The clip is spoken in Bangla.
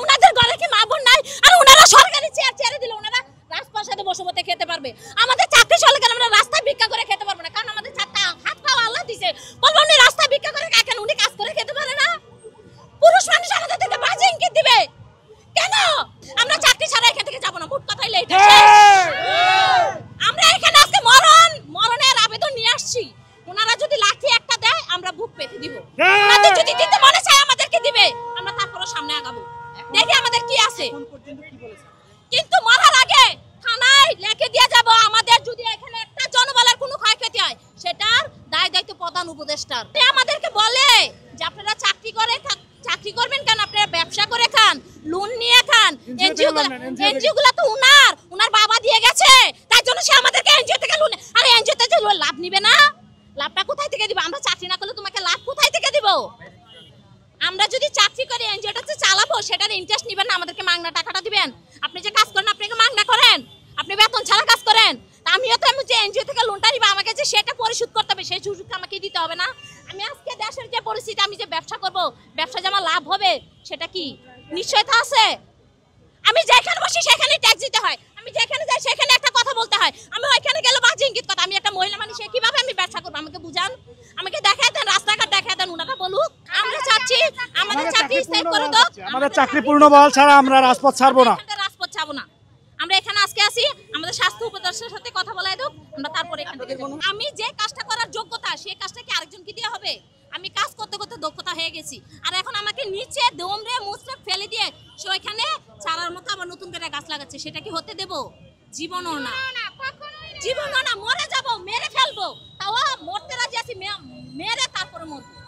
ওনাদের ঘরে কি মা বোন নাই? আর ওনারা সরকারি চেয়ার ছেড়ে দিলে ওনারা রাজপ্রাসাদে বসে বসে খেতে পারবে। আমাদের চাকরি চলে কেন আমরা রাস্তায় ভিক্ষা করে খেতে পারবো না? কারণ আমাদের হাত পা আল্লাহ দিছে। বলবো উনি রাস্তায় ভিক্ষা করে খায় কেন? উনি কাজ করে খেতে পারে না? পুরুষ মানুষ আমাদের থেকে বাজে ইঙ্গিত দিবে কেন? আমরা চাকরি ছাড়া এখান থেকে যাবো না। মোট কথা হইলো এটা। আমরা এখানে আজকে মরণের আবেদন নিয়ে আসছি। ওনারা যদি লাঠি একটা দেয় আমরা বুক পেতে দিব। আমাদের যদি দিতে মনে চায় আমাদেরকে দিবে, আমরা তারপরে সামনে আগাবো। দেখি আমাদের কি আছে। কিন্তু মরার আগে থানায় লিখে দিয়ে যাব আমাদের যদি এখানে একটা জনবলের কোনো ক্ষয়ক্ষতি হয় সেটার দায় দায়িত্ব প্রধান উপদেষ্টার। আমাদেরকে বলে যে আপনারা চাকরি করবেন কেন? আপনারা ব্যবসা করে খান, লোন নিয়ে খান। এনজিও গুলো তো উনার বাবা দিয়ে গেছে, তাই জন্য সে আমাদেরকে এনজিও থেকে লোন। আরে এনজিও থেকে লাভ নিবে না? লাভটা কোথায় থেকে দিব? আমরা চাকরি না করলে তোমাকে লাভ কোথায় থেকে দিব? আমরা যদি চাকরি করি এনজিওটা চালাবো, সেটার ইন্টারেস্ট নিবেন না, আমাদেরকে মাগনা টাকাটা দিবেন। আপনি যে কাজ করেন আপনাকে মাগনা করেন, আপনি বেতন ছাড়া কাজ করেন। আমিও তো আমি যে এনজিও থেকে লোনটা নিব আমাকে যে সেটা পরিশোধ করতে হবে, সেই সুযোগটা আমাকে দিতে হবে না? আমি আজকে দেশের যে পরিস্থিতি, আমি যে ব্যবসা করব, ব্যবসা যে আমার লাভ হবে সেটা কি নিশ্চয়তা আছে? আমি যেখানে বসি সেখানে ট্যাক্স দিতে হয়, আমি যেখানে যাই সেখানে একটা কথা বলতে হয়। আমি ওইখানে গেলে বাজে ইঙ্গিত কথা। আমি একটা মহিলা মানুষ, কিভাবে আমি ব্যবসা করবো? আমাকে বুঝান, আমাকে দেখায় দেন, রাস্তাঘাট দেখায় দেন, ওনারা বলুক। আমরা চাচ্ছি আমাদের চাকরি স্থির করে দাও। আমাদের চাকরি পূর্ণ বহাল ছাড়া আমরা রাজপথ ছাড়বো না। রাজপথ ছাড়বো না। আমরা এখানে আজকে আসি, আমাদের স্বাস্থ্য উপদেষ্টার সাথে কথা বলাই দাও, আমরা তারপরে এখান থেকে যাবো। আমি যে কাজটা করার যোগ্যতা, সেই কাজটা কি আরেকজনকে দিয়ে হবে? আমি কাজ করতে করতে দক্ষতা হয়ে গেছি, আর এখন আমাকে নিচে দমরে মুচড়ে ফেলে দিয়ে সে ওইখানে চারার মতো আবার নতুন করে গাছ লাগাচ্ছে। সেটা কি হতে দেব? জীবনও না, জীবনও না। মরে যাবো, মেরে ফেলবো, তাও মরতে রাজি আছি, মেরে তারপরে মরবো।